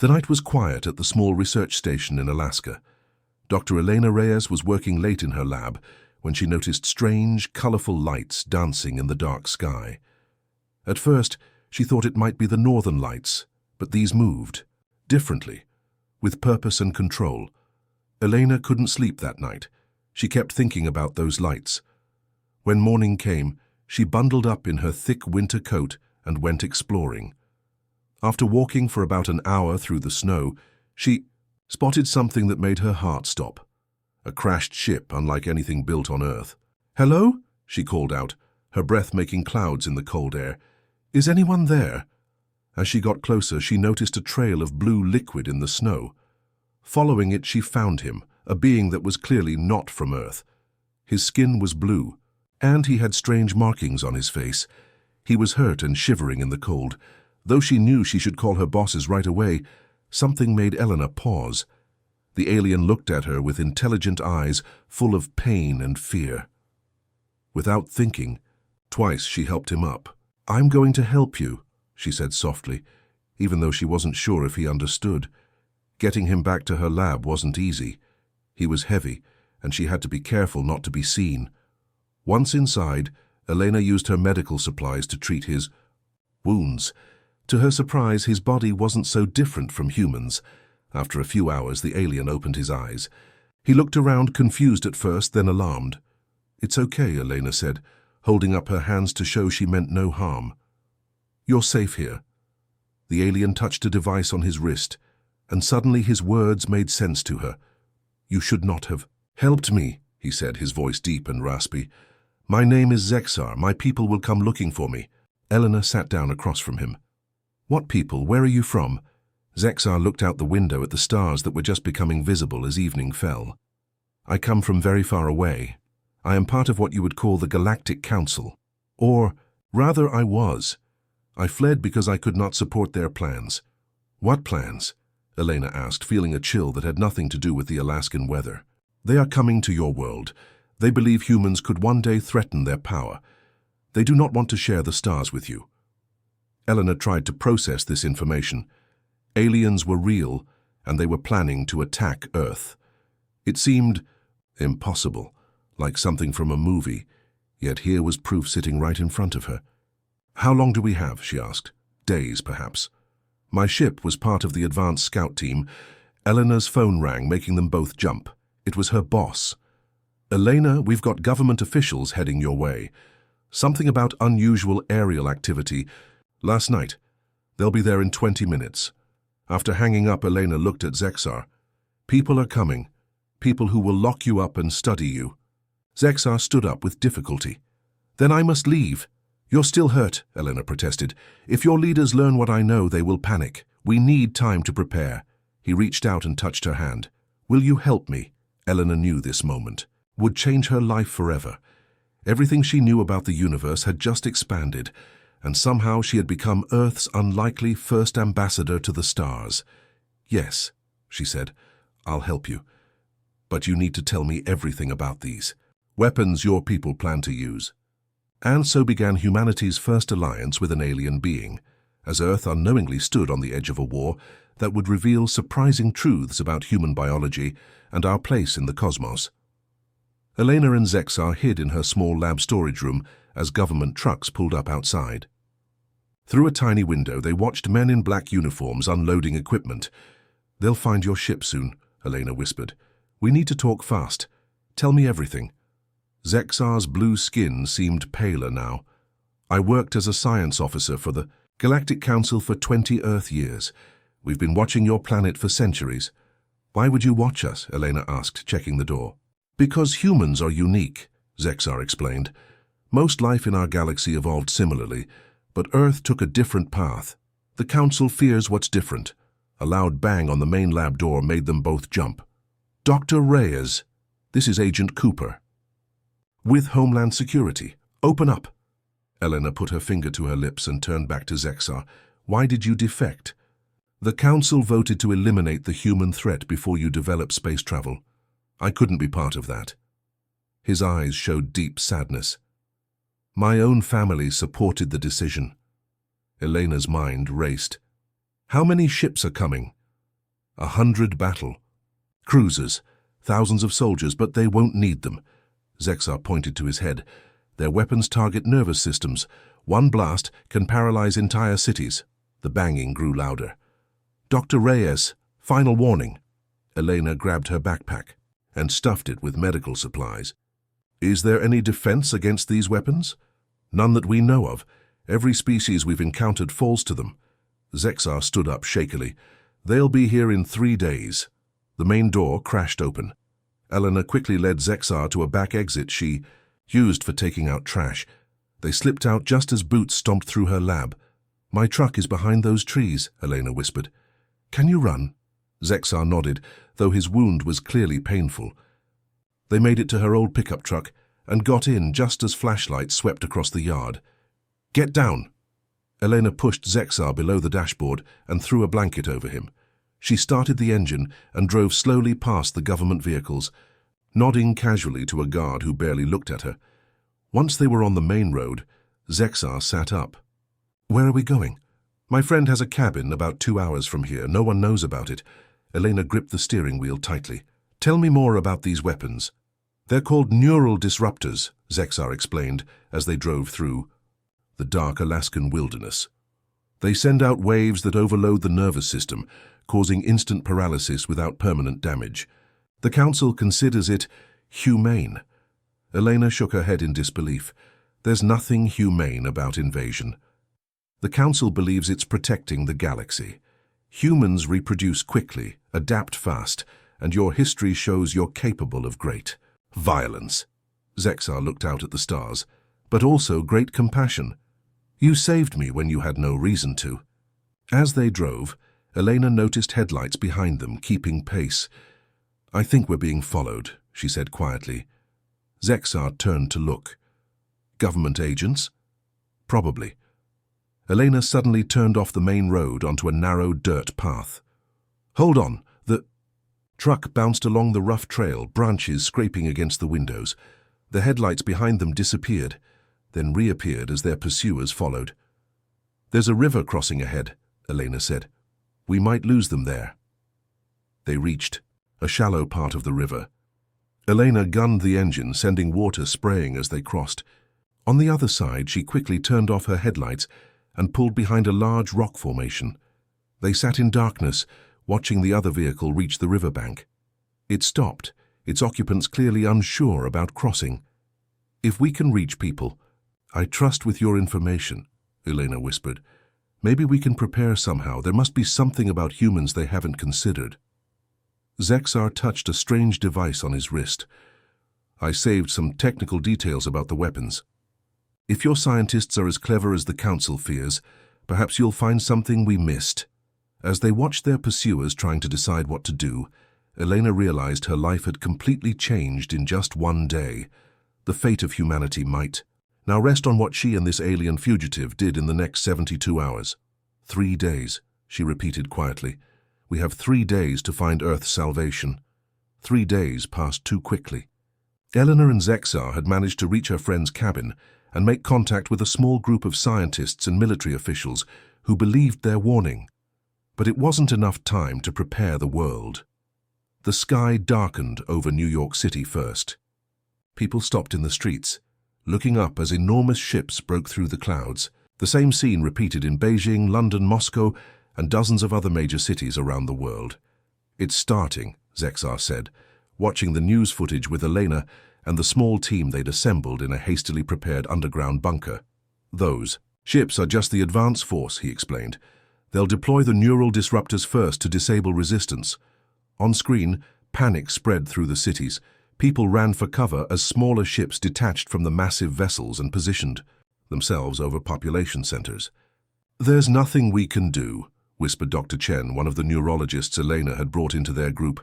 The night was quiet at the small research station in Alaska. Dr. Elena Reyes was working late in her lab when she noticed strange, colorful lights dancing in the dark sky. At first, she thought it might be the northern lights, but these moved, differently, with purpose and control. Elena couldn't sleep that night. She kept thinking about those lights. When morning came, she bundled up in her thick winter coat and went exploring. After walking for about an hour through the snow, she spotted something that made her heart stop. A crashed ship unlike anything built on Earth. "Hello?" she called out, her breath making clouds in the cold air. "Is anyone there?" As she got closer, she noticed a trail of blue liquid in the snow. Following it, she found him, a being that was clearly not from Earth. His skin was blue, and he had strange markings on his face. He was hurt and shivering in the cold. Though she knew she should call her bosses right away, something made Elena pause. The alien looked at her with intelligent eyes full of pain and fear. Without thinking, twice she helped him up. "I'm going to help you," she said softly, even though she wasn't sure if he understood. Getting him back to her lab wasn't easy. He was heavy, and she had to be careful not to be seen. Once inside, Elena used her medical supplies to treat his wounds. To her surprise, his body wasn't so different from humans. After a few hours, the alien opened his eyes. He looked around, confused at first, then alarmed. "It's okay," Elena said, holding up her hands to show she meant no harm. "You're safe here." The alien touched a device on his wrist, and suddenly his words made sense to her. "You should not have helped me," he said, his voice deep and raspy. "My name is Zexar. My people will come looking for me." Elena sat down across from him. "What people? Where are you from?" Zexar looked out the window at the stars that were just becoming visible as evening fell. "I come from very far away. I am part of what you would call the Galactic Council. Or, rather, I was. I fled because I could not support their plans." "What plans?" Elena asked, feeling a chill that had nothing to do with the Alaskan weather. "They are coming to your world. They believe humans could one day threaten their power. They do not want to share the stars with you." Elena tried to process this information. Aliens were real, and they were planning to attack Earth. It seemed impossible, like something from a movie, yet here was proof sitting right in front of her. "How long do we have?" she asked. "Days, perhaps." "My ship was part of the advanced scout team." Elena's phone rang, making them both jump. It was her boss. "Elena, we've got government officials heading your way. Something about unusual aerial activity. Last night. They'll be there in 20 minutes. After hanging up, Elena looked at Zexar. "People are coming. People who will lock you up and study you." Zexar stood up with difficulty. "Then I must leave." "You're still hurt," Elena protested. "If your leaders learn what I know, they will panic. We need time to prepare." He reached out and touched her hand. "Will you help me?" Elena knew this moment would change her life forever. Everything she knew about the universe had just expanded, and somehow she had become Earth's unlikely first ambassador to the stars. "Yes," she said, "I'll help you. But you need to tell me everything about these weapons your people plan to use." And so began humanity's first alliance with an alien being, as Earth unknowingly stood on the edge of a war that would reveal surprising truths about human biology and our place in the cosmos. Elena and Zexar hid in her small lab storage room as government trucks pulled up outside. Through a tiny window, they watched men in black uniforms unloading equipment. "They'll find your ship soon," Elena whispered. "We need to talk fast. Tell me everything." Zexar's blue skin seemed paler now. "I worked as a science officer for the Galactic Council for 20 Earth years. We've been watching your planet for centuries." "Why would you watch us?" Elena asked, checking the door. "Because humans are unique," Zexar explained. "Most life in our galaxy evolved similarly, but Earth took a different path. The Council fears what's different." A loud bang on the main lab door made them both jump. "Dr. Reyes, this is Agent Cooper. With Homeland Security. Open up." Elena put her finger to her lips and turned back to Zexar. "Why did you defect?" "The Council voted to eliminate the human threat before you develop space travel. I couldn't be part of that." His eyes showed deep sadness. "My own family supported the decision." Elena's mind raced. "How many ships are coming?" 100 battle cruisers, thousands of soldiers, but they won't need them. Zexar pointed to his head. Their weapons target nervous systems. One blast can paralyze entire cities. The banging grew louder. Dr. Reyes, final warning. Elena grabbed her backpack and stuffed it with medical supplies. Is there any defense against these weapons? None that we know of. Every species we've encountered falls to them. Zexar stood up shakily. They'll be here in 3 days. The main door crashed open. Elena quickly led Zexar to a back exit she used for taking out trash. They slipped out just as Boots stomped through her lab. My truck is behind those trees, Elena whispered. Can you run? Zexar nodded, though his wound was clearly painful. They made it to her old pickup truck and got in just as flashlights swept across the yard. Get down! Elena pushed Zexar below the dashboard and threw a blanket over him. She started the engine and drove slowly past the government vehicles, nodding casually to a guard who barely looked at her. Once they were on the main road, Zexar sat up. Where are we going? My friend has a cabin about 2 hours from here. No one knows about it. Elena gripped the steering wheel tightly. Tell me more about these weapons. They're called neural disruptors, Zexar explained as they drove through the dark Alaskan wilderness. They send out waves that overload the nervous system, causing instant paralysis without permanent damage. The Council considers it humane. Elena shook her head in disbelief. There's nothing humane about invasion. The Council believes it's protecting the galaxy. Humans reproduce quickly, adapt fast, and your history shows you're capable of great violence. Zexar looked out at the stars, but also great compassion. You saved me when you had no reason to. As they drove, Elena noticed headlights behind them, keeping pace. I think we're being followed, she said quietly. Zexar turned to look. Government agents? Probably. Elena suddenly turned off the main road onto a narrow dirt path. Hold on, the truck bounced along the rough trail, branches scraping against the windows. The headlights behind them disappeared, then reappeared as their pursuers followed. There's a river crossing ahead, Elena said. We might lose them there. They reached a shallow part of the river. Elena gunned the engine, sending water spraying as they crossed. On the other side, she quickly turned off her headlights and pulled behind a large rock formation. They sat in darkness, watching the other vehicle reach the riverbank. It stopped, its occupants clearly unsure about crossing. If we can reach people, I trust with your information, Elena whispered. Maybe we can prepare somehow. There must be something about humans they haven't considered. Zexar touched a strange device on his wrist. I saved some technical details about the weapons. If your scientists are as clever as the Council fears, perhaps you'll find something we missed. As they watched their pursuers trying to decide what to do, Elena realized her life had completely changed in just one day. The fate of humanity might now rest on what she and this alien fugitive did in the next 72 hours. 3 days, she repeated quietly. We have 3 days to find Earth's salvation. 3 days passed too quickly. Eleanor and Zexar had managed to reach her friend's cabin and make contact with a small group of scientists and military officials who believed their warning. But it wasn't enough time to prepare the world. The sky darkened over New York City first. People stopped in the streets, looking up as enormous ships broke through the clouds. The same scene repeated in Beijing, London, Moscow, and dozens of other major cities around the world. It's starting, Zexar said, watching the news footage with Elena and the small team they'd assembled in a hastily prepared underground bunker. Those ships are just the advance force, he explained. They'll deploy the neural disruptors first to disable resistance. On screen, panic spread through the cities. People ran for cover as smaller ships detached from the massive vessels and positioned themselves over population centers. There's nothing we can do, whispered Dr. Chen, one of the neurologists Elena had brought into their group.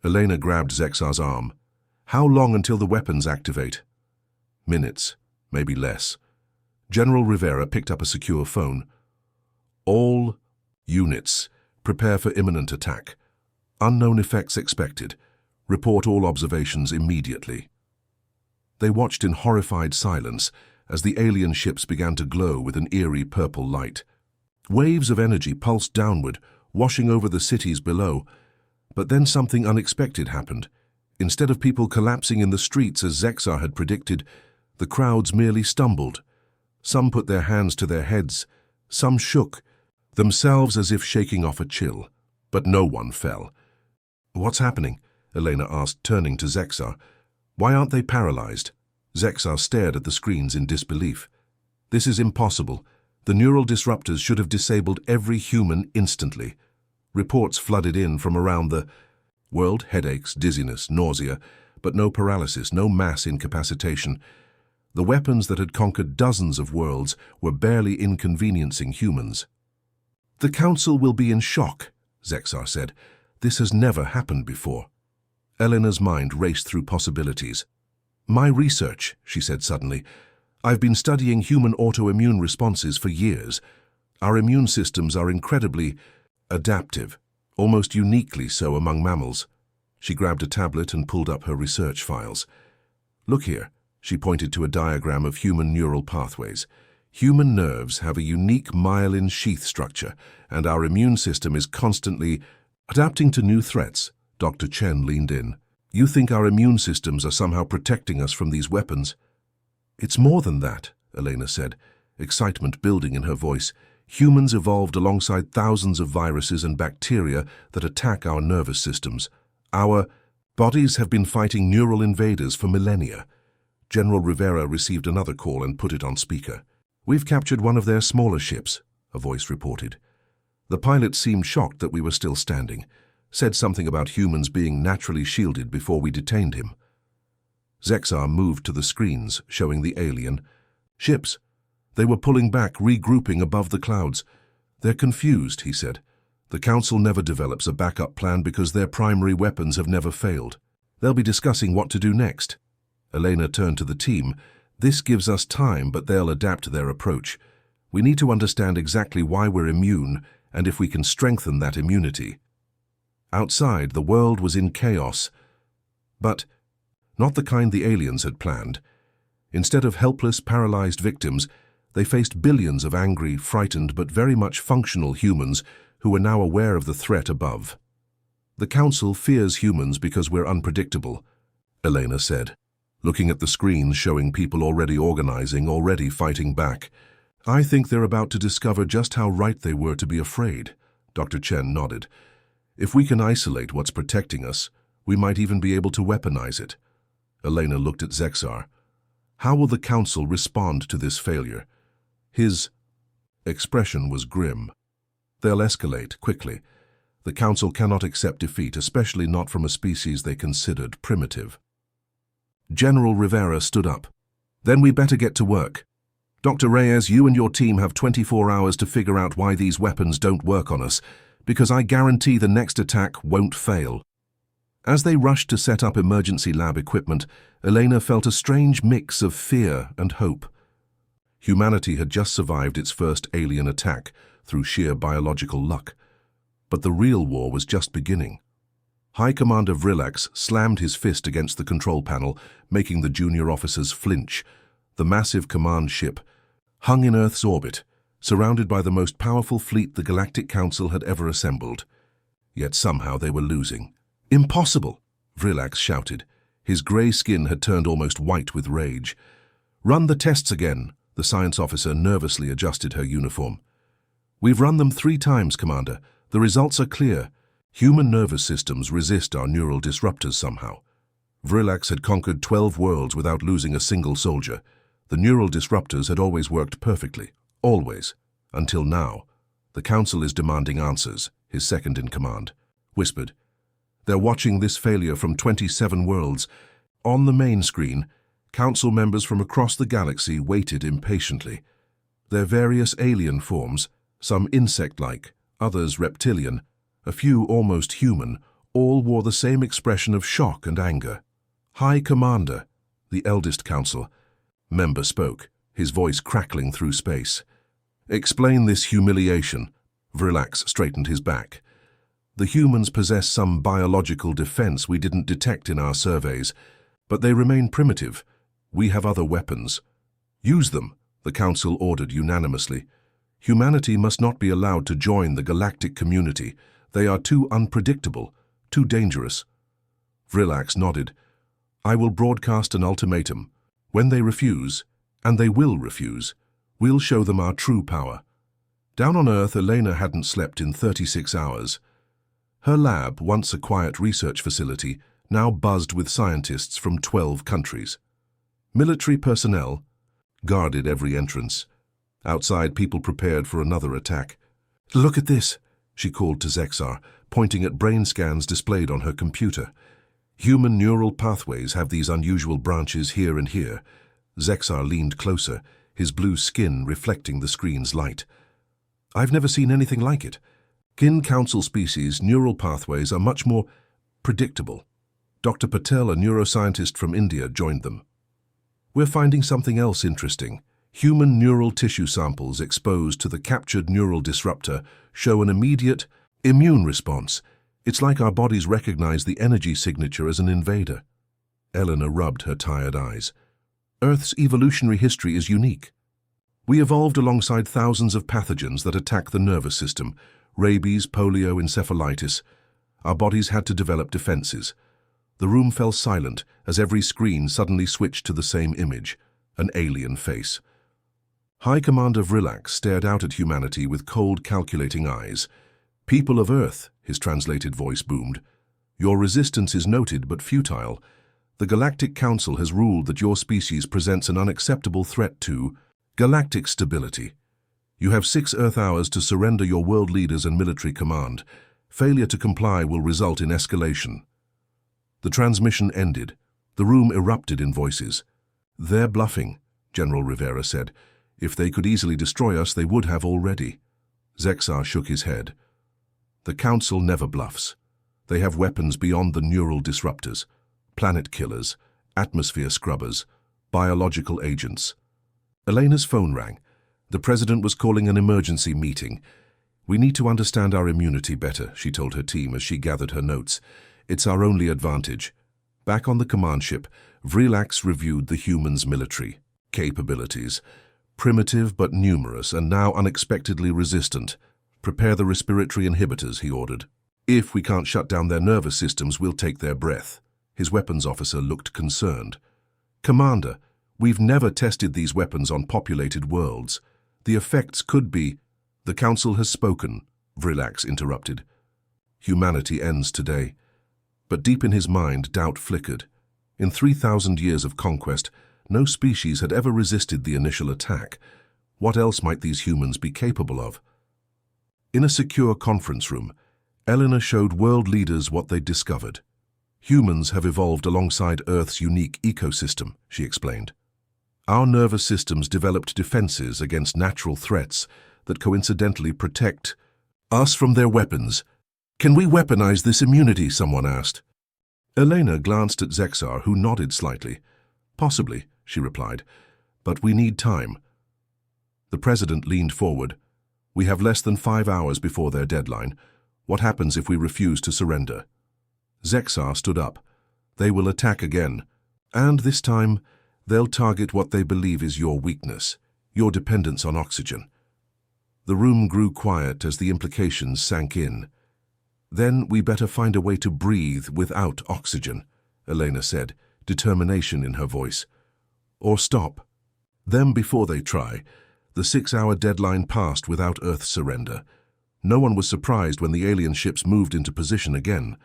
Elena grabbed Zexar's arm. How long until the weapons activate? Minutes, maybe less. General Rivera picked up a secure phone. All units, prepare for imminent attack. Unknown effects expected. Report all observations immediately. They watched in horrified silence as the alien ships began to glow with an eerie purple light. Waves of energy pulsed downward, washing over the cities below. But then something unexpected happened. Instead of people collapsing in the streets as Zexar had predicted, the crowds merely stumbled. Some put their hands to their heads, some shook, themselves as if shaking off a chill. But no one fell. "What's happening?" Elena asked, turning to Zexar. "Why aren't they paralyzed?" Zexar stared at the screens in disbelief. "This is impossible. The neural disruptors should have disabled every human instantly." Reports flooded in from around the world, headaches, dizziness, nausea, but no paralysis, no mass incapacitation. The weapons that had conquered dozens of worlds were barely inconveniencing humans. "The Council will be in shock," Zexar said. "This has never happened before." Elena's mind raced through possibilities. "My research," she said suddenly. "I've been studying human autoimmune responses for years. Our immune systems are incredibly adaptive, almost uniquely so among mammals." She grabbed a tablet and pulled up her research files. "Look here," she pointed to a diagram of human neural pathways. "Human nerves have a unique myelin sheath structure, and our immune system is constantly adapting to new threats." Dr. Chen leaned in. "You think our immune systems are somehow protecting us from these weapons?" "It's more than that," Elena said, excitement building in her voice. "Humans evolved alongside thousands of viruses and bacteria that attack our nervous systems. Our bodies have been fighting neural invaders for millennia." General Rivera received another call and put it on speaker. "We've captured one of their smaller ships," a voice reported. The pilot seemed shocked that we were still standing, said something about humans being naturally shielded before we detained him. Zexar moved to the screens, showing the alien ships. They were pulling back, regrouping above the clouds. "They're confused," he said. "The Council never develops a backup plan because their primary weapons have never failed. They'll be discussing what to do next." Elena turned to the team. "This gives us time, but they'll adapt their approach. We need to understand exactly why we're immune and if we can strengthen that immunity." Outside, the world was in chaos, but not the kind the aliens had planned. Instead of helpless, paralyzed victims, they faced billions of angry, frightened, but very much functional humans who were now aware of the threat above. "The Council fears humans because we're unpredictable," Elena said, looking at the screens showing people already organizing, already fighting back. "I think they're about to discover just how right they were to be afraid." Dr. Chen nodded. "If we can isolate what's protecting us, we might even be able to weaponize it." Elena looked at Zexar. "How will the Council respond to this failure?" His expression was grim. "They'll escalate quickly. The Council cannot accept defeat, especially not from a species they considered primitive." General Rivera stood up. "Then we better get to work. Dr. Reyes, you and your team have 24 hours to figure out why these weapons don't work on us, because I guarantee the next attack won't fail." As they rushed to set up emergency lab equipment, Elena felt a strange mix of fear and hope. Humanity had just survived its first alien attack through sheer biological luck. But the real war was just beginning. High Commander Vrillax slammed his fist against the control panel, making the junior officers flinch. The massive command ship hung in Earth's orbit, surrounded by the most powerful fleet the Galactic Council had ever assembled. Yet somehow they were losing. "Impossible!" Vrillax shouted. His grey skin had turned almost white with rage. "Run the tests again," the science officer nervously adjusted her uniform. "We've run them 3 times, Commander. The results are clear. Human nervous systems resist our neural disruptors somehow." Vrillax had conquered 12 worlds without losing a single soldier. The neural disruptors had always worked perfectly. Always. Until now. "The Council is demanding answers," his second-in-command whispered. "They're watching this failure from 27 worlds." On the main screen, Council members from across the galaxy waited impatiently. Their various alien forms, some insect-like, others reptilian, a few almost human, all wore the same expression of shock and anger. "High Commander," the eldest Council member spoke, his voice crackling through space. "Explain this humiliation." Vrillax straightened his back. "The humans possess some biological defense we didn't detect in our surveys, but they remain primitive. We have other weapons. Use them," the Council ordered unanimously. Humanity must not be allowed to join the galactic community. They are too unpredictable, too dangerous. Vrillax nodded. I will broadcast an ultimatum. When they refuse, and they will refuse, we'll show them our true power. Down on Earth, Elena hadn't slept in 36 hours. Her lab, once a quiet research facility, now buzzed with scientists from 12 countries. Military personnel guarded every entrance. Outside, people prepared for another attack. Look at this, she called to Zexar, pointing at brain scans displayed on her computer. Human neural pathways have these unusual branches here and here. Zexar leaned closer, his blue skin reflecting the screen's light. I've never seen anything like it. Kin Council species neural pathways are much more predictable. Dr. Patel, a neuroscientist from India, joined them. We're finding something else interesting. Human neural tissue samples exposed to the captured neural disruptor show an immediate immune response. It's like our bodies recognize the energy signature as an invader. Eleanor rubbed her tired eyes. Earth's evolutionary history is unique. We evolved alongside thousands of pathogens that attack the nervous system, rabies, polio, encephalitis. Our bodies had to develop defenses. The room fell silent as every screen suddenly switched to the same image, an alien face. High Commander Vrillax stared out at humanity with cold, calculating eyes. People of Earth, his translated voice boomed. Your resistance is noted but futile. The Galactic Council has ruled that your species presents an unacceptable threat to galactic stability. You have 6 Earth hours to surrender your world leaders and military command. Failure to comply will result in escalation. The transmission ended. The room erupted in voices. They're bluffing, General Rivera said. If they could easily destroy us, they would have already. Zexar shook his head. The Council never bluffs. They have weapons beyond the neural disruptors, planet killers, atmosphere scrubbers, biological agents. Elena's phone rang. The President was calling an emergency meeting. We need to understand our immunity better, she told her team as she gathered her notes. It's our only advantage. Back on the command ship, Vrillax reviewed the humans' military capabilities. Primitive but numerous and now unexpectedly resistant. Prepare the respiratory inhibitors, he ordered. If we can't shut down their nervous systems, we'll take their breath. His weapons officer looked concerned. Commander, we've never tested these weapons on populated worlds. The effects could be... The Council has spoken, Vrillax interrupted. Humanity ends today. But deep in his mind, doubt flickered. In 3,000 years of conquest, no species had ever resisted the initial attack. What else might these humans be capable of? In a secure conference room, Eleanor showed world leaders what they'd discovered. Humans have evolved alongside Earth's unique ecosystem, she explained. Our nervous systems developed defenses against natural threats that coincidentally protect us from their weapons. Can we weaponize this immunity? Someone asked. Elena glanced at Zexar, who nodded slightly. Possibly, she replied, but we need time. The President leaned forward. We have less than 5 hours before their deadline. What happens if we refuse to surrender? Zexar stood up. They will attack again. And this time, they'll target what they believe is your weakness, your dependence on oxygen. The room grew quiet as the implications sank in. Then we better find a way to breathe without oxygen, Elena said, determination in her voice. Or stop. Them before they try. The 6-hour deadline passed without Earth's surrender. No one was surprised when the alien ships moved into position again.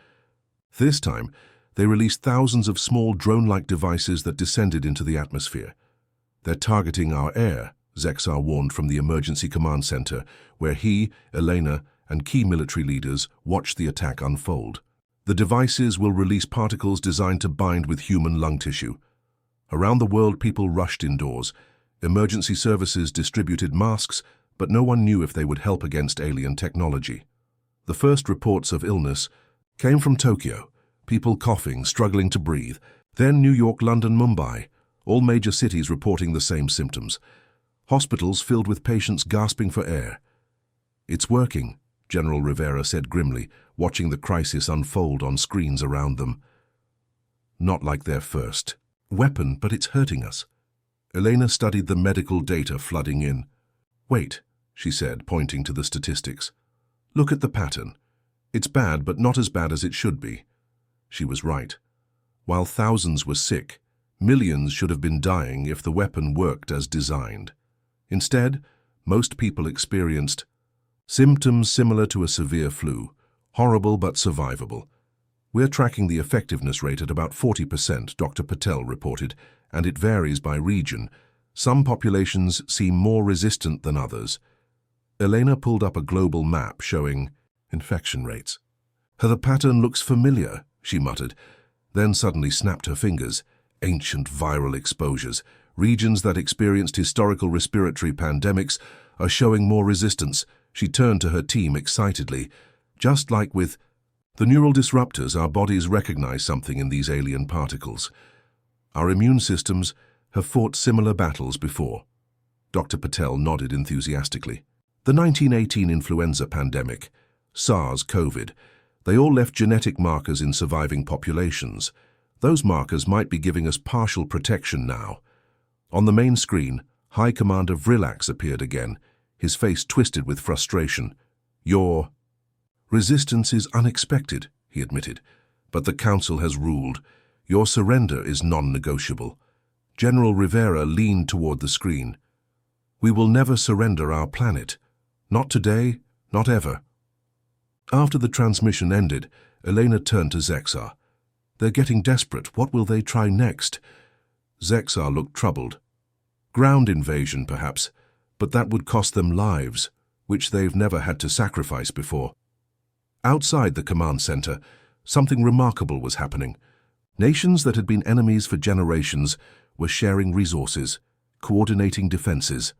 This time, they released thousands of small drone-like devices that descended into the atmosphere. They're targeting our air, Zexar warned from the emergency command center, where he, Elena, and key military leaders watched the attack unfold. The devices will release particles designed to bind with human lung tissue. Around the world, people rushed indoors. Emergency services distributed masks, but no one knew if they would help against alien technology. The first reports of illness came from Tokyo, people coughing, struggling to breathe. Then New York, London, Mumbai, all major cities reporting the same symptoms. Hospitals filled with patients gasping for air. It's working, General Rivera said grimly, watching the crisis unfold on screens around them. Not like their first weapon, but it's hurting us. Elena studied the medical data flooding in. Wait, she said, pointing to the statistics. Look at the pattern. It's bad, but not as bad as it should be. She was right. While thousands were sick, millions should have been dying if the weapon worked as designed. Instead, most people experienced symptoms similar to a severe flu, horrible but survivable. We're tracking the effectiveness rate at about 40%, Dr. Patel reported, and it varies by region. Some populations seem more resistant than others. Elena pulled up a global map showing infection rates. The pattern looks familiar, she muttered, then suddenly snapped her fingers. Ancient viral exposures, regions that experienced historical respiratory pandemics, are showing more resistance. She turned to her team excitedly. Just like with the neural disruptors, our bodies recognize something in these alien particles. Our immune systems have fought similar battles before. Dr. Patel nodded enthusiastically. The 1918 influenza pandemic, SARS-CoV, they all left genetic markers in surviving populations. Those markers might be giving us partial protection now. On the main screen, High Commander Vrillax appeared again, his face twisted with frustration. Your resistance is unexpected, he admitted, but the Council has ruled. Your surrender is non-negotiable. General Rivera leaned toward the screen. We will never surrender our planet. Not today, not ever. After the transmission ended, Elena turned to Zexar. They're getting desperate. What will they try next? Zexar looked troubled. Ground invasion, perhaps, but that would cost them lives, which they've never had to sacrifice before. Outside the command center, something remarkable was happening. Nations that had been enemies for generations were sharing resources, coordinating defenses.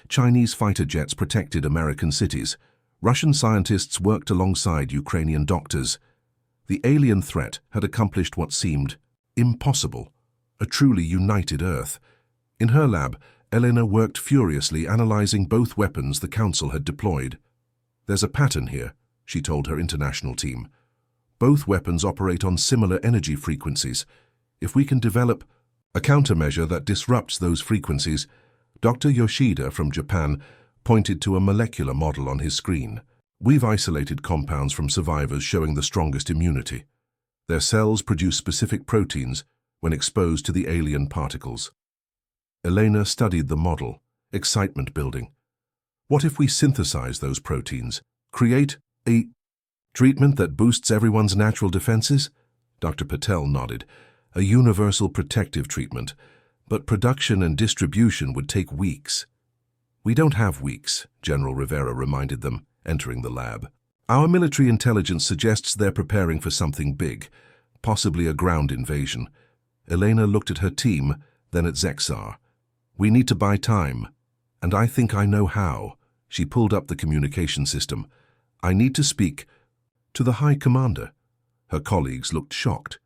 Chinese fighter jets protected American cities. Russian scientists worked alongside Ukrainian doctors. The alien threat had accomplished what seemed impossible, a truly united Earth. In her lab, Elena worked furiously, analyzing both weapons the Council had deployed. There's a pattern here, she told her international team. Both weapons operate on similar energy frequencies. If we can develop a countermeasure that disrupts those frequencies, Dr. Yoshida from Japan pointed to a molecular model on his screen. We've isolated compounds from survivors showing the strongest immunity. Their cells produce specific proteins when exposed to the alien particles. Elena studied the model, excitement building. What if we synthesize those proteins, create a treatment that boosts everyone's natural defenses? Dr. Patel nodded. A universal protective treatment, but production and distribution would take weeks. We don't have weeks, General Rivera reminded them, entering the lab. Our military intelligence suggests they're preparing for something big, possibly a ground invasion. Elena looked at her team, then at Zexar. We need to buy time, and I think I know how. She pulled up the communication system. I need to speak to the High Commander. Her colleagues looked shocked.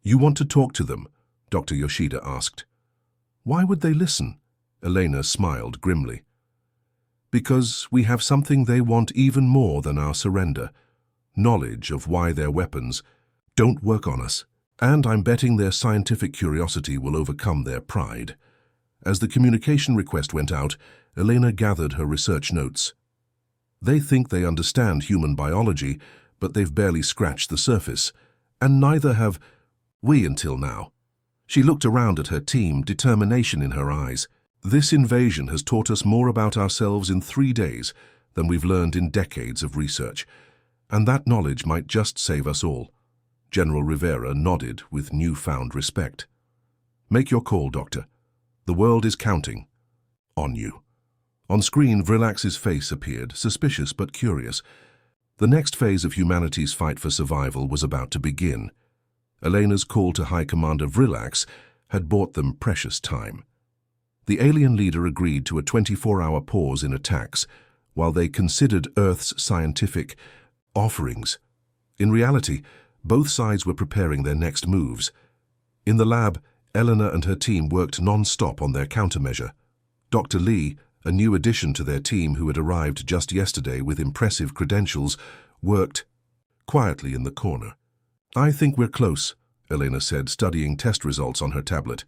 You want to talk to them? Dr. Yoshida asked. Why would they listen? Elena smiled grimly. Because we have something they want even more than our surrender. Knowledge of why their weapons don't work on us. And I'm betting their scientific curiosity will overcome their pride. As the communication request went out, Elena gathered her research notes. They think they understand human biology, but they've barely scratched the surface. And neither have we until now. She looked around at her team, determination in her eyes. This invasion has taught us more about ourselves in 3 days than we've learned in decades of research, and that knowledge might just save us all. General Rivera nodded with newfound respect. Make your call, Doctor. The world is counting on you. On screen, Vrillax's face appeared, suspicious but curious. The next phase of humanity's fight for survival was about to begin. Elena's call to High Commander Vrillax had bought them precious time. The alien leader agreed to a 24-hour pause in attacks while they considered Earth's scientific offerings. In reality, both sides were preparing their next moves. In the lab, Elena and her team worked non-stop on their countermeasure. Dr. Lee, a new addition to their team who had arrived just yesterday with impressive credentials, worked quietly in the corner. I think we're close, Elena said, studying test results on her tablet.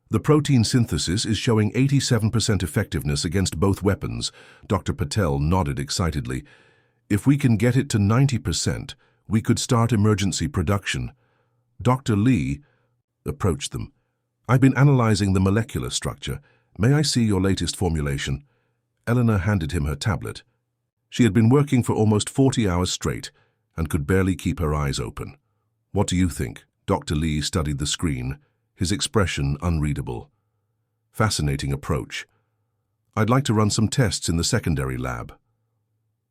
The protein synthesis is showing 87% effectiveness against both weapons. Dr. Patel nodded excitedly. If we can get it to 90%, we could start emergency production. Dr. Lee approached them. I've been analyzing the molecular structure. May I see your latest formulation? Eleanor handed him her tablet. She had been working for almost 40 hours straight and could barely keep her eyes open. What do you think? Dr. Lee studied the screen, his expression unreadable. Fascinating approach. I'd like to run some tests in the secondary lab.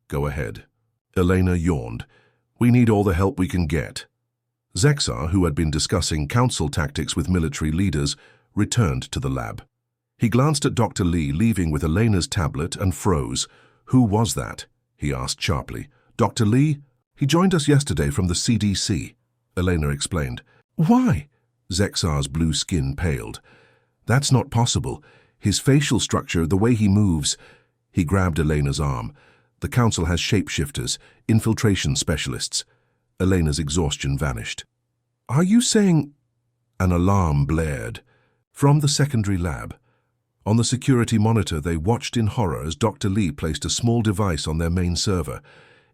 Go ahead. Elena yawned. We need all the help we can get. Zexar, who had been discussing council tactics with military leaders, returned to the lab. He glanced at Dr. Lee, leaving with Elena's tablet, and froze. Who was that? He asked sharply. Dr. Lee? He joined us yesterday from the CDC, Elena explained. Why? Zexar's blue skin paled. That's not possible. His facial structure, the way he moves. He grabbed Elena's arm. The council has shapeshifters, infiltration specialists. Elena's exhaustion vanished. Are you saying... An alarm blared. From the secondary lab. On the security monitor, they watched in horror as Dr. Lee placed a small device on their main server.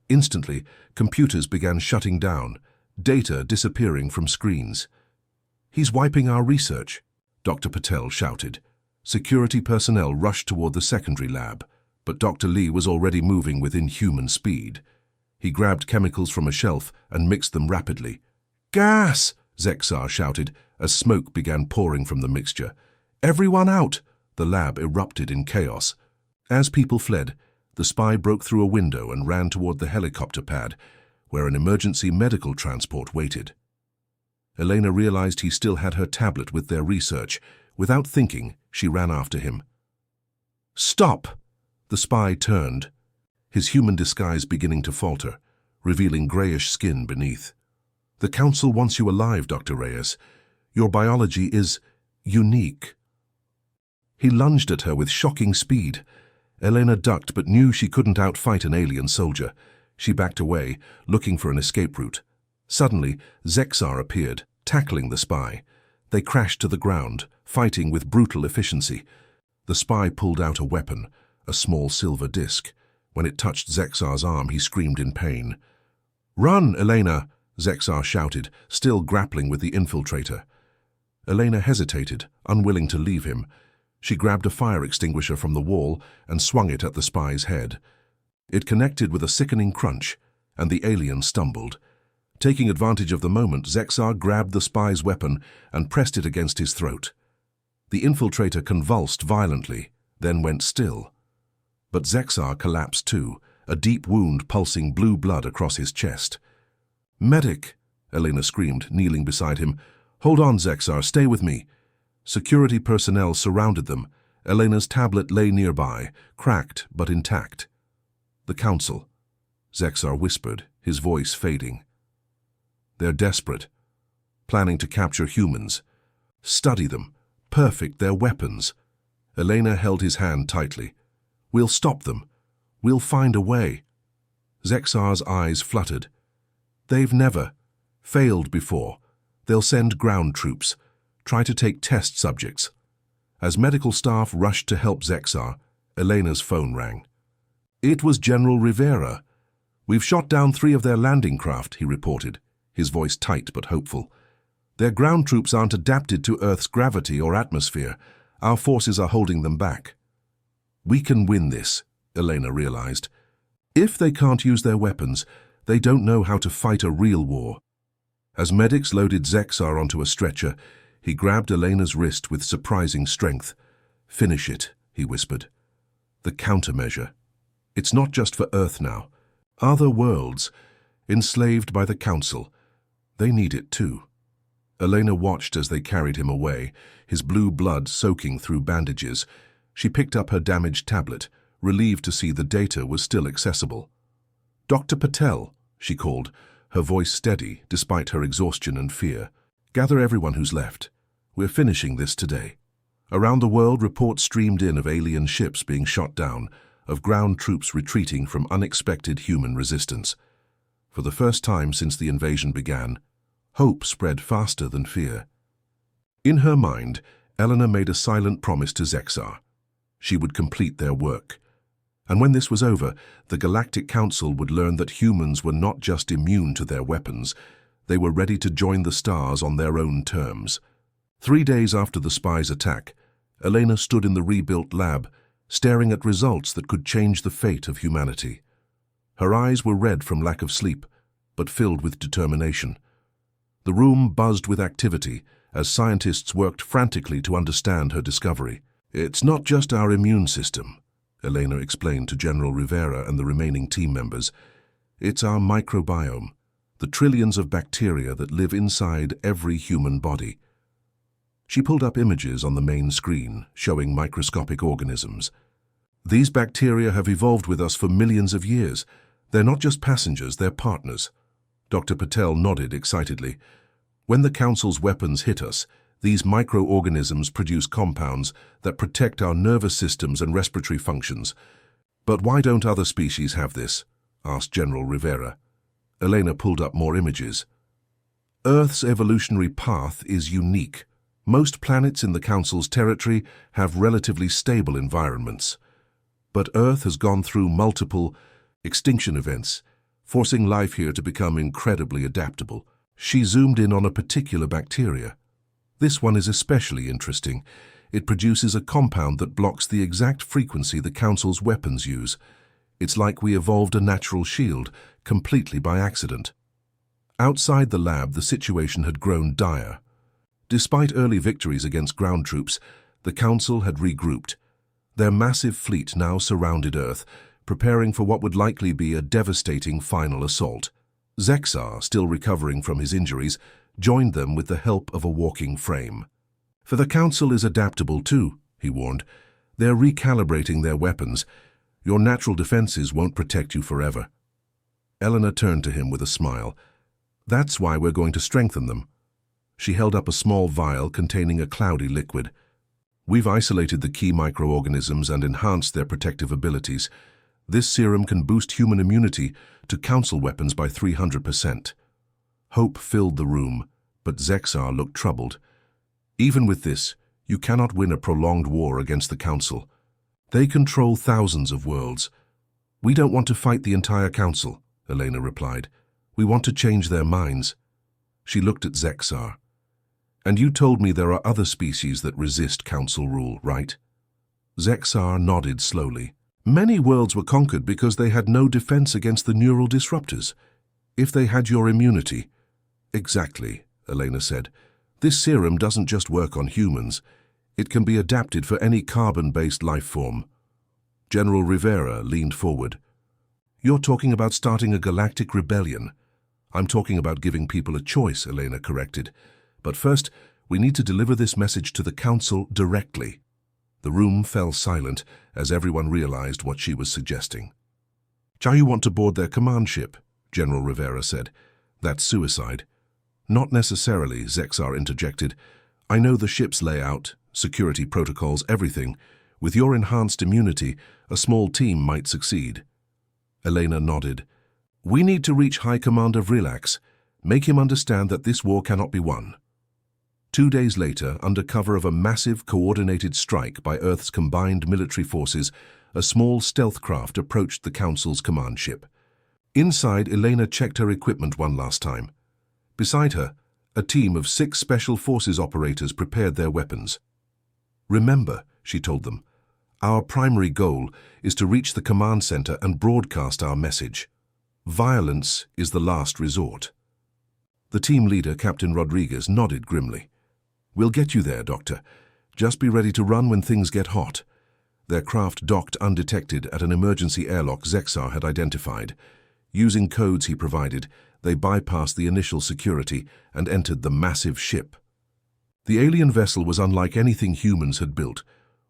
Instantly, computers began shutting down, data disappearing from screens. He's wiping our research, Dr. Patel shouted. Security personnel rushed toward the secondary lab, but Dr. Lee was already moving with inhuman speed. He grabbed chemicals from a shelf and mixed them rapidly. Gas! Zexar shouted as smoke began pouring from the mixture. Everyone out! The lab erupted in chaos. As people fled, the spy broke through a window and ran toward the helicopter pad, where an emergency medical transport waited. Elena realized he still had her tablet with their research. Without thinking, she ran after him. Stop! The spy turned, his human disguise beginning to falter, revealing grayish skin beneath. The council wants you alive, Dr. Reyes. Your biology is unique. He lunged at her with shocking speed. Elena ducked but knew she couldn't outfight an alien soldier. She backed away, looking for an escape route. Suddenly, Zexar appeared, tackling the spy. They crashed to the ground, fighting with brutal efficiency. The spy pulled out a weapon, a small silver disc. When it touched Zexar's arm, he screamed in pain. Run, Elena! Zexar shouted, still grappling with the infiltrator. Elena hesitated, unwilling to leave him. She grabbed a fire extinguisher from the wall and swung it at the spy's head. It connected with a sickening crunch, and the alien stumbled. Taking advantage of the moment, Zexar grabbed the spy's weapon and pressed it against his throat. The infiltrator convulsed violently, then went still. But Zexar collapsed too, a deep wound pulsing blue blood across his chest. Medic! Elena screamed, kneeling beside him. Hold on, Zexar, stay with me. Security personnel surrounded them. Elena's tablet lay nearby, cracked but intact. The council, Zexar whispered, his voice fading. They're desperate, planning to capture humans. Study them, perfect their weapons. Elena held his hand tightly. We'll stop them. We'll find a way. Zexar's eyes fluttered. They've never failed before. They'll send ground troops, try to take test subjects. As medical staff rushed to help Zexar, Elena's phone rang. It was General Rivera. We've shot down 3 of their landing craft, he reported, his voice tight but hopeful. Their ground troops aren't adapted to Earth's gravity or atmosphere. Our forces are holding them back. We can win this, Elena realized. If they can't use their weapons, they don't know how to fight a real war. As medics loaded Zexar onto a stretcher, he grabbed Elena's wrist with surprising strength. Finish it, he whispered. The countermeasure. It's not just for Earth now. Other worlds, enslaved by the Council, they need it too. Elena watched as they carried him away, his blue blood soaking through bandages. She picked up her damaged tablet, relieved to see the data was still accessible. Dr. Patel, she called, her voice steady despite her exhaustion and fear. Gather everyone who's left. We're finishing this today. Around the world, reports streamed in of alien ships being shot down, of ground troops retreating from unexpected human resistance. For the first time since the invasion began, hope spread faster than fear. In her mind, Eleanor made a silent promise to Zexar. She would complete their work. And when this was over, the Galactic Council would learn that humans were not just immune to their weapons, they were ready to join the stars on their own terms. 3 days after the spies' attack, Elena stood in the rebuilt lab, staring at results that could change the fate of humanity. Her eyes were red from lack of sleep, but filled with determination. The room buzzed with activity as scientists worked frantically to understand her discovery. "It's not just our immune system," Elena explained to General Rivera and the remaining team members. "It's our microbiome, the trillions of bacteria that live inside every human body." She pulled up images on the main screen, showing microscopic organisms. "These bacteria have evolved with us for millions of years. They're not just passengers, they're partners." Dr. Patel nodded excitedly. "When the Council's weapons hit us, these microorganisms produce compounds that protect our nervous systems and respiratory functions." "But why don't other species have this?" asked General Rivera. Elena pulled up more images. "Earth's evolutionary path is unique. Most planets in the Council's territory have relatively stable environments. But Earth has gone through multiple extinction events, forcing life here to become incredibly adaptable." She zoomed in on a particular bacteria. "This one is especially interesting. It produces a compound that blocks the exact frequency the Council's weapons use. It's like we evolved a natural shield, completely by accident." Outside the lab, the situation had grown dire. Despite early victories against ground troops, the Council had regrouped. Their massive fleet now surrounded Earth, preparing for what would likely be a devastating final assault. Zexar, still recovering from his injuries, joined them with the help of a walking frame. "For the Council is adaptable too," he warned. "They're recalibrating their weapons. Your natural defenses won't protect you forever." Eleanor turned to him with a smile. "That's why we're going to strengthen them." She held up a small vial containing a cloudy liquid. "We've isolated the key microorganisms and enhanced their protective abilities. This serum can boost human immunity to Council weapons by 300%. Hope filled the room, but Zexar looked troubled. "Even with this, you cannot win a prolonged war against the Council. They control thousands of worlds. We don't want to fight the entire Council," Elena replied. "We want to change their minds." She looked at Zexar. "And you told me there are other species that resist Council rule, right?" Zexar nodded slowly. "Many worlds were conquered because they had no defense against the neural disruptors. If they had your immunity—" "Exactly," Elena said. "This serum doesn't just work on humans. It can be adapted for any carbon-based life form." General Rivera leaned forward. "You're talking about starting a galactic rebellion." "I'm talking about giving people a choice," Elena corrected. "But first, we need to deliver this message to the Council directly." The room fell silent as everyone realized what she was suggesting. "Do you want to board their command ship?" General Rivera said. "That's suicide." "Not necessarily," Zexar interjected. "I know the ship's layout, security protocols, everything. With your enhanced immunity, a small team might succeed." Elena nodded. "We need to reach High Commander Vrilax. Make him understand that this war cannot be won." 2 days later, under cover of a massive coordinated strike by Earth's combined military forces, a small stealth craft approached the Council's command ship. Inside, Elena checked her equipment one last time. Beside her, a team of 6 Special Forces operators prepared their weapons. "Remember," she told them, "our primary goal is to reach the command center and broadcast our message. Violence is the last resort." The team leader, Captain Rodriguez, nodded grimly. "We'll get you there, Doctor. Just be ready to run when things get hot." Their craft docked undetected at an emergency airlock Zexar had identified. Using codes he provided, they bypassed the initial security and entered the massive ship. The alien vessel was unlike anything humans had built.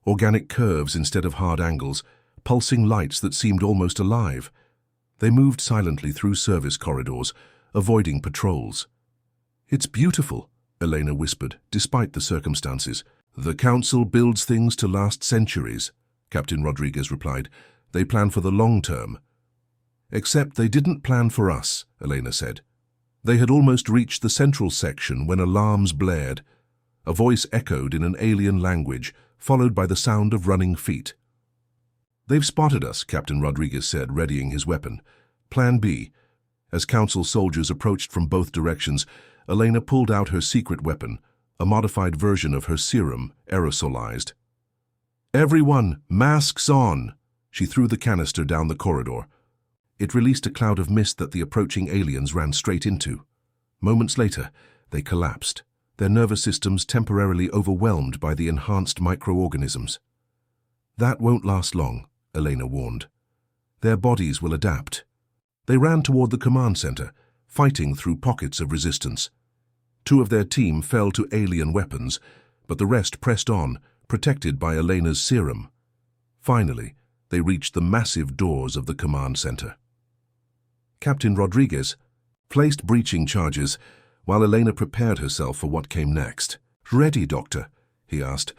Organic curves instead of hard angles, pulsing lights that seemed almost alive. They moved silently through service corridors, avoiding patrols. "It's beautiful," Elena whispered, despite the circumstances. "The Council builds things to last centuries," Captain Rodriguez replied. "They plan for the long term." "Except they didn't plan for us," Elena said. They had almost reached the central section when alarms blared. A voice echoed in an alien language, followed by the sound of running feet. "They've spotted us," Captain Rodriguez said, readying his weapon. "Plan B." As Council soldiers approached from both directions, Elena pulled out her secret weapon, a modified version of her serum, aerosolized. "Everyone, masks on!" She threw the canister down the corridor. It released a cloud of mist that the approaching aliens ran straight into. Moments later, they collapsed, their nervous systems temporarily overwhelmed by the enhanced microorganisms. "That won't last long," Elena warned. "Their bodies will adapt." They ran toward the command center, fighting through pockets of resistance. 2 of their team fell to alien weapons, but the rest pressed on, protected by Elena's serum. Finally, they reached the massive doors of the command center. Captain Rodriguez placed breaching charges while Elena prepared herself for what came next. "Ready, Doctor?" he asked.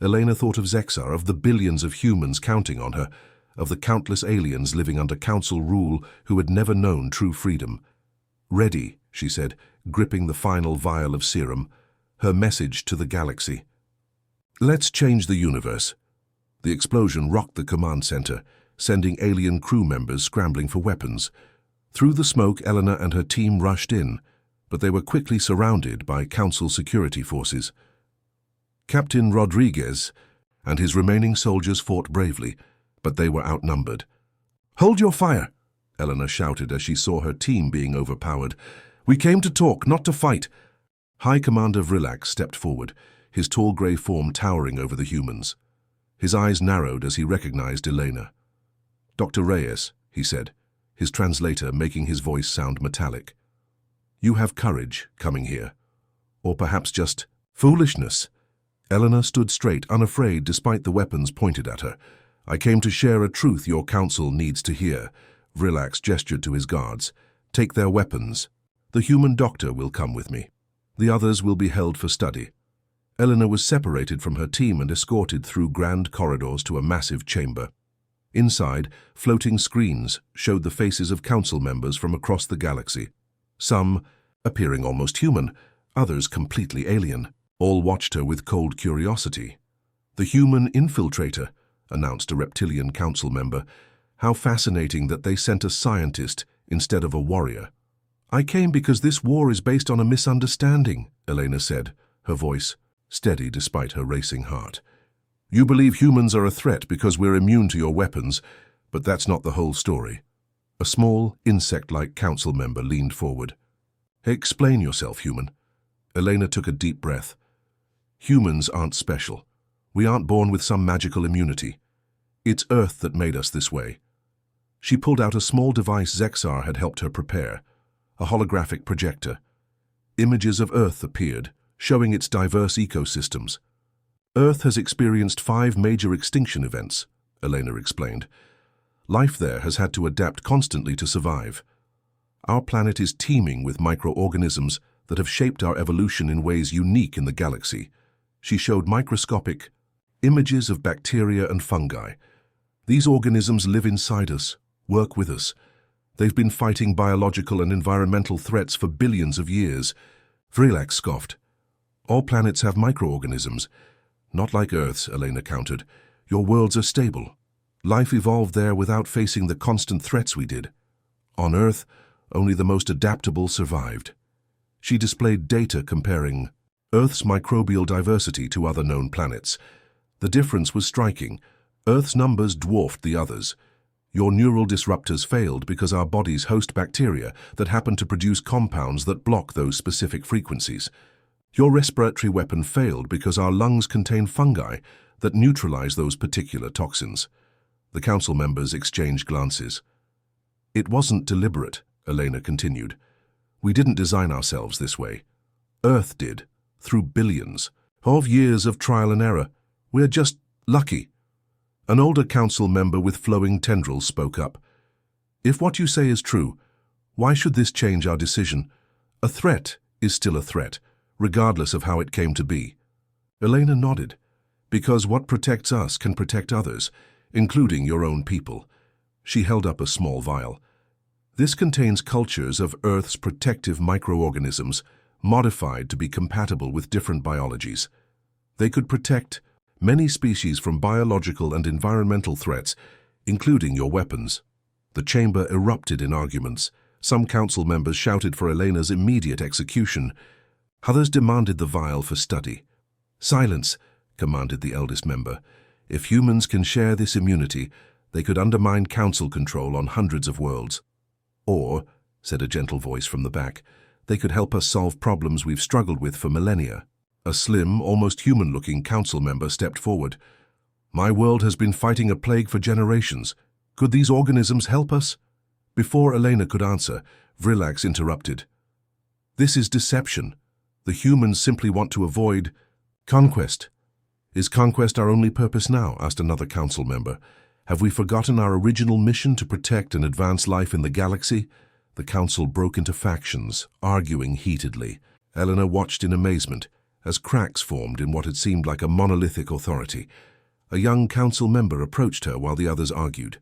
Elena thought of Zexar, of the billions of humans counting on her, of the countless aliens living under Council rule who had never known true freedom. "Ready," she said, gripping the final vial of serum, her message to the galaxy. "Let's change the universe." The explosion rocked the command center, sending alien crew members scrambling for weapons. Through the smoke, Elena and her team rushed in, but they were quickly surrounded by Council security forces. Captain Rodriguez and his remaining soldiers fought bravely, but they were outnumbered. "Hold your fire!" Elena shouted as she saw her team being overpowered. "We came to talk, not to fight." High Commander Vrillax stepped forward, his tall grey form towering over the humans. His eyes narrowed as he recognized Elena. "Dr. Reyes," he said, his translator making his voice sound metallic. "You have courage coming here. Or perhaps just foolishness." Elena stood straight, unafraid despite the weapons pointed at her. "I came to share a truth your council needs to hear." Vrillax gestured to his guards. "Take their weapons. The human doctor will come with me. The others will be held for study." Elena was separated from her team and escorted through grand corridors to a massive chamber. Inside, floating screens showed the faces of council members from across the galaxy. Some appearing almost human, others completely alien. All watched her with cold curiosity. "The human infiltrator," announced a reptilian council member. "How fascinating that they sent a scientist instead of a warrior." "I came because this war is based on a misunderstanding," Elena said, her voice steady despite her racing heart. "You believe humans are a threat because we're immune to your weapons, but that's not the whole story." A small, insect-like council member leaned forward. "Hey, explain yourself, human." Elena took a deep breath. "Humans aren't special. We aren't born with some magical immunity. It's Earth that made us this way." She pulled out a small device Zexar had helped her prepare, a holographic projector. Images of Earth appeared, showing its diverse ecosystems. "Earth has experienced 5 major extinction events," Elena explained. "Life there has had to adapt constantly to survive. Our planet is teeming with microorganisms that have shaped our evolution in ways unique in the galaxy." She showed microscopic images of bacteria and fungi. "These organisms live inside us, work with us. They've been fighting biological and environmental threats for billions of years." Vrillax scoffed. "All planets have microorganisms. Not like Earth's," Elena countered. "Your worlds are stable. Life evolved there without facing the constant threats we did. On Earth, only the most adaptable survived." She displayed data comparing Earth's microbial diversity to other known planets. The difference was striking. Earth's numbers dwarfed the others. "Your neural disruptors failed because our bodies host bacteria that happen to produce compounds that block those specific frequencies. Your respiratory weapon failed because our lungs contain fungi that neutralize those particular toxins." The council members exchanged glances. "It wasn't deliberate," Elena continued. "We didn't design ourselves this way. Earth did, through billions of years of trial and error. We're just lucky." An older council member with flowing tendrils spoke up. "If what you say is true, why should this change our decision? A threat is still a threat, regardless of how it came to be." Elena nodded. "Because what protects us can protect others, including your own people." She held up a small vial. "This contains cultures of Earth's protective microorganisms, modified to be compatible with different biologies. They could protect many species from biological and environmental threats, including your weapons. The chamber erupted in arguments. Some council members shouted for Elena's immediate execution. Others demanded the vial for study. "Silence," commanded the eldest member. "If humans can share this immunity, they could undermine council control on hundreds of worlds. Or," said a gentle voice from the back, "they could help us solve problems we've struggled with for millennia." A slim, almost human-looking council member stepped forward. "My world has been fighting a plague for generations. Could these organisms help us?" Before Elena could answer, Vrillax interrupted. "This is deception. The humans simply want to avoid conquest." "Is conquest our only purpose now?" asked another council member. "Have we forgotten our original mission to protect and advance life in the galaxy?" The council broke into factions, arguing heatedly. Elena watched in amazement as cracks formed in what had seemed like a monolithic authority. A young council member approached her while the others argued.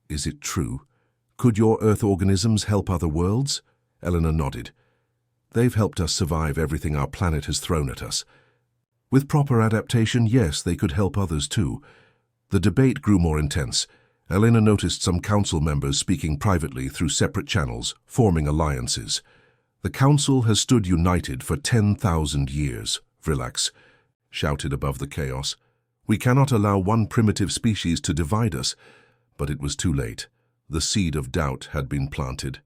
"Is it true? Could your Earth organisms help other worlds?" Elena nodded. "They've helped us survive everything our planet has thrown at us. With proper adaptation, yes, they could help others too." The debate grew more intense. Elena noticed some council members speaking privately through separate channels, forming alliances. "The council has stood united for 10,000 years, Vrillax shouted above the chaos. "We cannot allow one primitive species to divide us." But it was too late. The seed of doubt had been planted.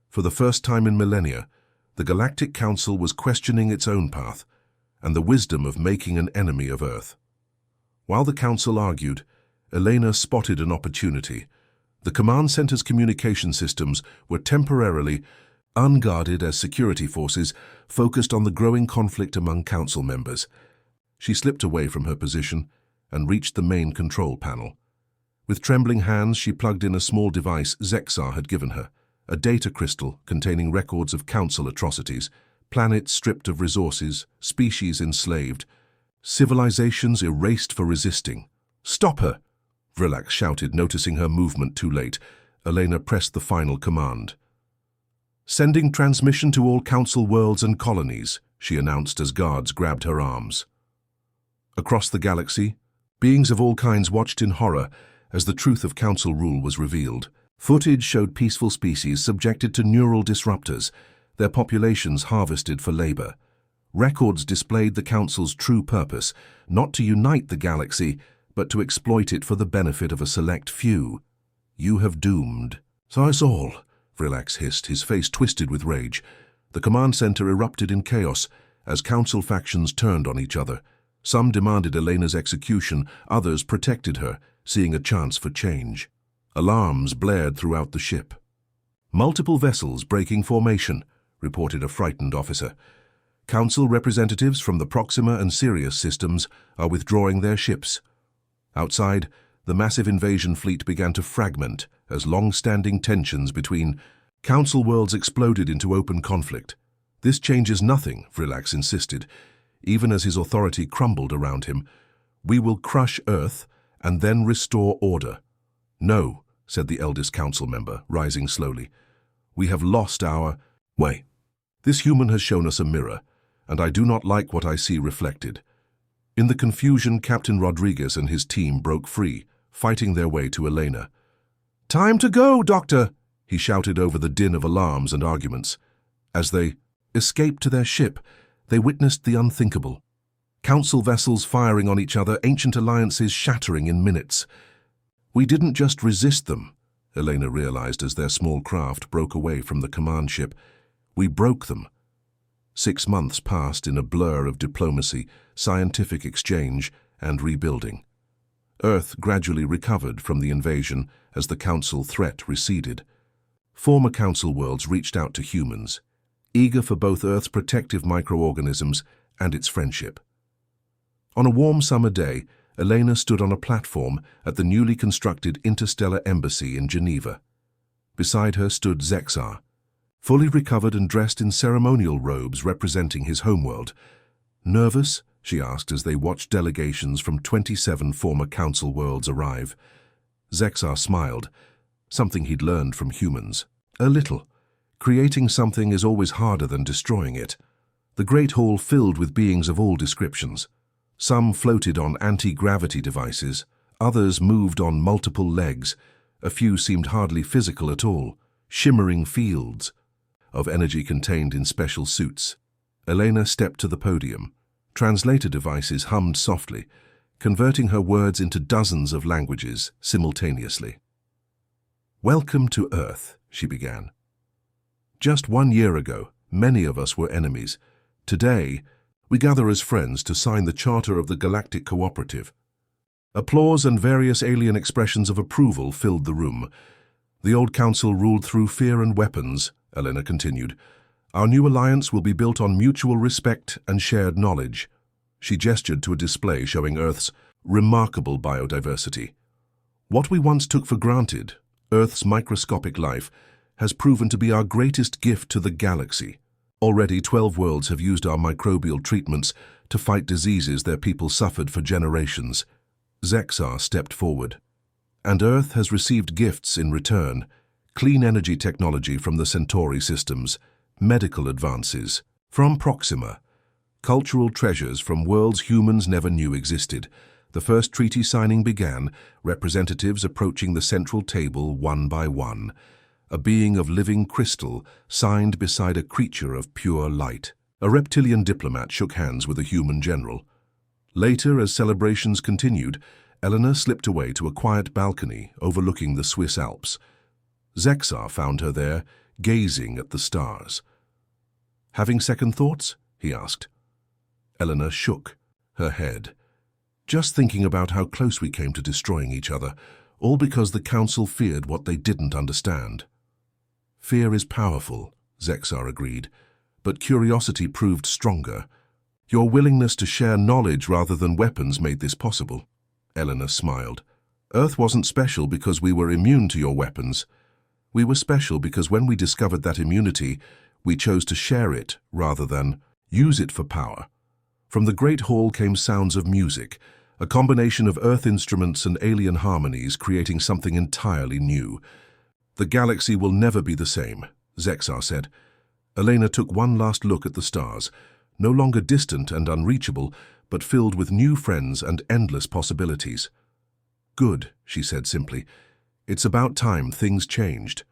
For the first time in millennia, the Galactic Council was questioning its own path and the wisdom of making an enemy of Earth. While the Council argued, Elena spotted an opportunity. The command center's communication systems were temporarily unguarded as security forces focused on the growing conflict among Council members. She slipped away from her position and reached the main control panel. With trembling hands, she plugged in a small device Zexar had given her, a data crystal containing records of Council atrocities, planets stripped of resources, species enslaved, civilizations erased for resisting. "Stop her!" Vrillax shouted, noticing her movement too late. Elena pressed the final command. "Sending transmission to all Council worlds and colonies," she announced as guards grabbed her arms. Across the galaxy, beings of all kinds watched in horror as the truth of Council rule was revealed. Footage showed peaceful species subjected to neural disruptors, their populations harvested for labor. Records displayed the Council's true purpose, not to unite the galaxy, but to exploit it for the benefit of a select few. "You have doomed us all," Vrillax hissed, his face twisted with rage. The command center erupted in chaos as Council factions turned on each other. Some demanded Elena's execution, others protected her, seeing a chance for change. Alarms blared throughout the ship. "Multiple vessels breaking formation," reported a frightened officer. "Council representatives from the Proxima and Sirius systems are withdrawing their ships." Outside, the massive invasion fleet began to fragment as long-standing tensions between Council worlds exploded into open conflict. "This changes nothing," Vrillax insisted, even as his authority crumbled around him. "We will crush Earth and then restore order." "No," said the eldest council member, rising slowly. "We have lost our way. This human has shown us a mirror, and I do not like what I see reflected." In the confusion, Captain Rodriguez and his team broke free, fighting their way to Elena. "Time to go, Doctor!" he shouted over the din of alarms and arguments. As they escaped to their ship, they witnessed the unthinkable. Council vessels firing on each other, ancient alliances shattering in minutes. "We didn't just resist them," Elena realized as their small craft broke away from the command ship. "We broke them." 6 months passed in a blur of diplomacy, scientific exchange, and rebuilding. Earth gradually recovered from the invasion as the Council threat receded. Former Council worlds reached out to humans, eager for both Earth's protective microorganisms and its friendship. On a warm summer day, Elena stood on a platform at the newly constructed Interstellar Embassy in Geneva. Beside her stood Zexar, fully recovered and dressed in ceremonial robes representing his homeworld. "Nervous?" she asked as they watched delegations from 27 former Council worlds arrive. Zexar smiled, something he'd learned from humans. "A little. Creating something is always harder than destroying it." The great hall filled with beings of all descriptions. Some floated on anti-gravity devices, others moved on multiple legs, a few seemed hardly physical at all, shimmering fields of energy contained in special suits. Elena stepped to the podium. Translator devices hummed softly, converting her words into dozens of languages simultaneously. "Welcome to Earth," she began. "Just 1 year ago, many of us were enemies. Today, we gather as friends to sign the Charter of the Galactic Cooperative." Applause and various alien expressions of approval filled the room. "The old council ruled through fear and weapons," Elena continued. "Our new alliance will be built on mutual respect and shared knowledge." She gestured to a display showing Earth's remarkable biodiversity. "What we once took for granted, Earth's microscopic life, has proven to be our greatest gift to the galaxy. Already 12 worlds have used our microbial treatments to fight diseases their people suffered for generations." Zexar stepped forward. "And Earth has received gifts in return: clean energy technology from the Centauri systems, medical advances from Proxima, cultural treasures from worlds humans never knew existed." The first treaty signing began, representatives approaching the central table one by one. A being of living crystal signed beside a creature of pure light. A reptilian diplomat shook hands with a human general. Later, as celebrations continued, Elena slipped away to a quiet balcony overlooking the Swiss Alps. Zexar found her there, gazing at the stars. "Having second thoughts?" he asked. Elena shook her head. "Just thinking about how close we came to destroying each other, all because the Council feared what they didn't understand." "Fear is powerful," Zexar agreed, "but curiosity proved stronger. Your willingness to share knowledge rather than weapons made this possible." Elena smiled. "Earth wasn't special because we were immune to your weapons. We were special because when we discovered that immunity, we chose to share it rather than use it for power." From the Great Hall came sounds of music, a combination of Earth instruments and alien harmonies creating something entirely new. "The galaxy will never be the same," Zexar said. Elena took one last look at the stars, no longer distant and unreachable, but filled with new friends and endless possibilities. "Good," she said simply. "It's about time things changed."